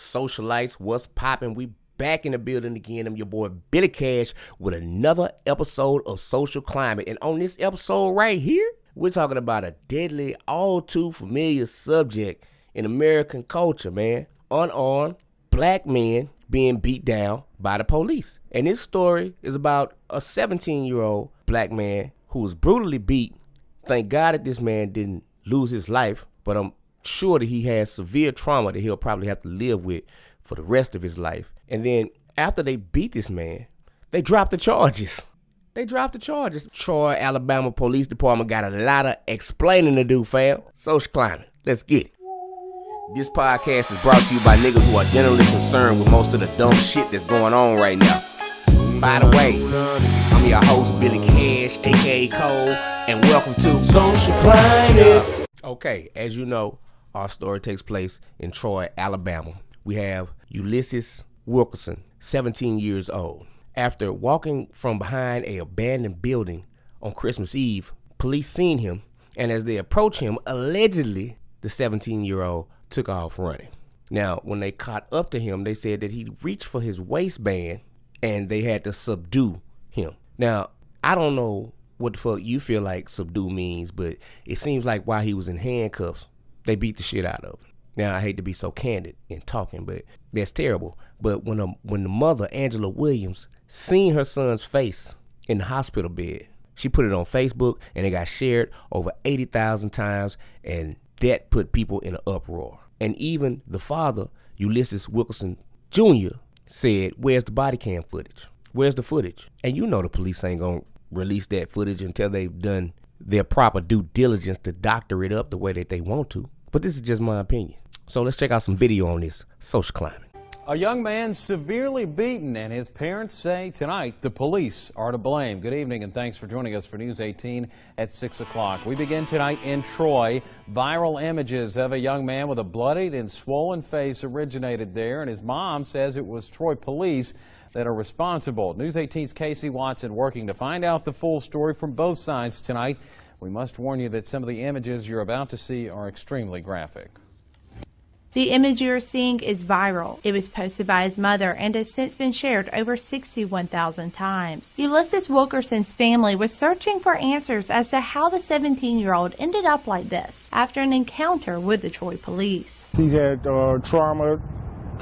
Socialites, what's poppin'? We back in the building again. I'm your boy Billy Cash with another episode of Social Climate. And on this episode right here, we're talking about a deadly, all too familiar subject in American culture, man. Unarmed black men being beat down by the police. And this story is about a 17-year-old black man who was brutally beat. Thank God that this man didn't lose his life, but I'm sure that he has severe trauma that he'll probably have to live with for the rest of his life. And then after they beat this man, they dropped the charges. Troy, Alabama Police Department got a lot of explaining to do, fam. Social Climate. Let's get it. This podcast is brought to you by niggas who are generally concerned with most of the dumb shit that's going on right now. By the way, I'm your host, Billy Cash, aka Cole, and welcome to Social Climate. Okay, as you know, our story takes place in Troy, Alabama. We have Ulysses Wilkerson, 17 years old. After walking from behind an abandoned building on Christmas Eve, police seen him, and as they approached him, allegedly, the 17-year-old took off running. Now, when they caught up to him, they said that he reached for his waistband and they had to subdue him. Now, I don't know what the fuck you feel like subdue means, but it seems like while he was in handcuffs, they beat the shit out of him. Now, I hate to be so candid in talking, but that's terrible. But when the mother, Angela Williams, seen her son's face in the hospital bed, she put it on Facebook, and it got shared over 80,000 times, and that put people in an uproar. And even the father, Ulysses Wilkerson Jr., said, "Where's the body cam footage? Where's the footage?" And you know the police ain't gonna release that footage until they've done their proper due diligence to doctor it up the way that they want to. But this is just my opinion. So let's check out some video on this Social Climate. A young man severely beaten, and his parents say tonight the police are to blame. Good evening, and thanks for joining us for News 18 at 6 o'clock. We begin tonight in Troy. Viral images of a young man with a bloodied and swollen face originated there, and his mom says it was Troy police that are responsible. News 18's Casey Watson working to find out the full story from both sides tonight. We must warn you that some of the images you're about to see are extremely graphic. The image you are seeing is viral. It was posted by his mother and has since been shared over 61,000 times. Ulysses Wilkerson's family was searching for answers as to how the 17-year-old ended up like this after an encounter with the Troy police. He had trauma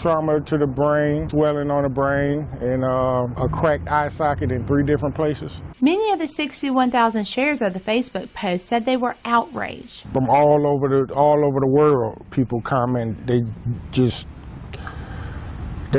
to the brain, swelling on the brain, and a cracked eye socket in 3 different places. Many of the 61,000 shares of the Facebook post said they were outraged. From all over the world, people comment. They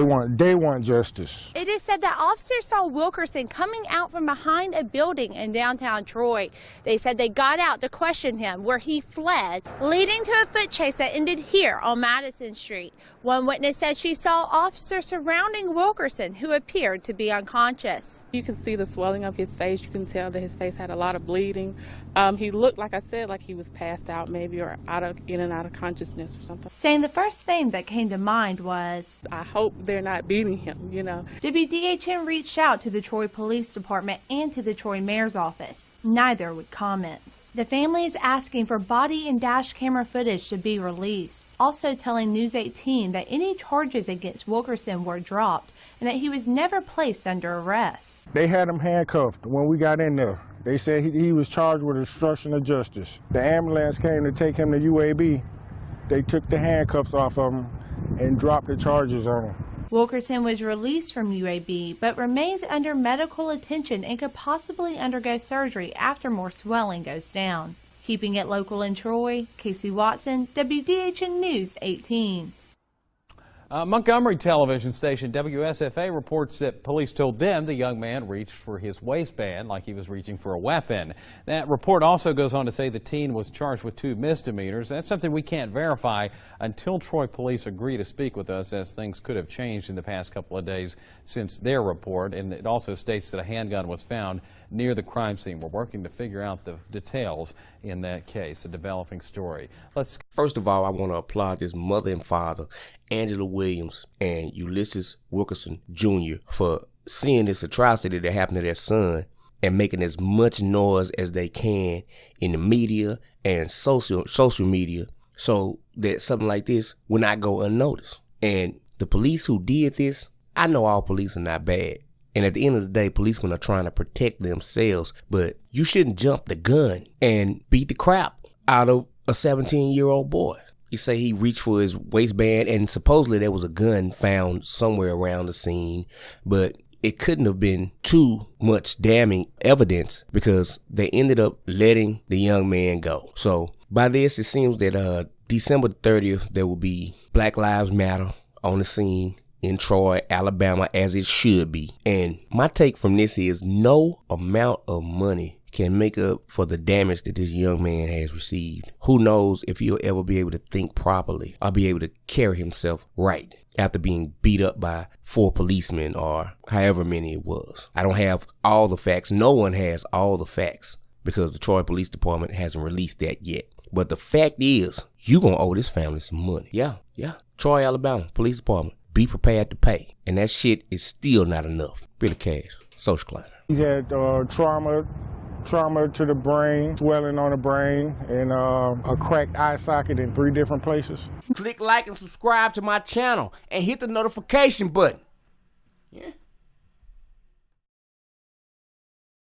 want justice. It is said that officers saw Wilkerson coming out from behind a building in downtown Troy. They said they got out to question him, where he fled, leading to a foot chase that ended here on Madison Street. One witness said she saw officers surrounding Wilkerson, who appeared to be unconscious. You can see the swelling of his face. You can tell that his face had a lot of bleeding. He looked, like I said, like he was passed out maybe, or in and out of consciousness or something. Saying the first thing that came to mind was, I hope they're not beating him, you know. WDHN reached out to the Troy Police Department and to the Troy Mayor's office. Neither would comment. The family is asking for body and dash camera footage to be released, also telling News 18 that any charges against Wilkerson were dropped and that he was never placed under arrest. They had him handcuffed when we got in there. They said he was charged with obstruction of justice. The ambulance came to take him to UAB. They took the handcuffs off of him and dropped the charges on him. Wilkerson was released from UAB, but remains under medical attention and could possibly undergo surgery after more swelling goes down. Keeping it local in Troy, Casey Watson, WDHN News 18. Montgomery television station WSFA reports that police told them the young man reached for his waistband like he was reaching for a weapon. That report also goes on to say the teen was charged with 2 misdemeanors. That's something we can't verify until Troy police agree to speak with us, as things could have changed in the past couple of days since their report. And it also states that a handgun was found near the crime scene. We're working to figure out the details in that case, a developing story. First of all, I want to applaud this mother and father, Angela Williams and Ulysses Wilkerson Jr., for seeing this atrocity that happened to their son and making as much noise as they can in the media and social media so that something like this will not go unnoticed. And the police who did this, I know all police are not bad. And at the end of the day, policemen are trying to protect themselves. But you shouldn't jump the gun and beat the crap out of a 17-year-old boy. You say he reached for his waistband, and supposedly there was a gun found somewhere around the scene. But it couldn't have been too much damning evidence because they ended up letting the young man go. So by this, it seems that December 30th, there will be Black Lives Matter on the scene in Troy, Alabama, as it should be. And my take from this is no amount of money can make up for the damage that this young man has received. Who knows if he'll ever be able to think properly or be able to carry himself right after being beat up by 4 policemen or however many it was. I don't have all the facts. No one has all the facts because the Troy Police Department hasn't released that yet. But the fact is, you gonna owe this family some money. Yeah. Troy, Alabama, Police Department. Be prepared to pay. And that shit is still not enough. Billy Cash, Social Climber. He had trauma to the brain, swelling on the brain, and a cracked eye socket in 3 different places. Click like and subscribe to my channel and hit the notification button. Yeah.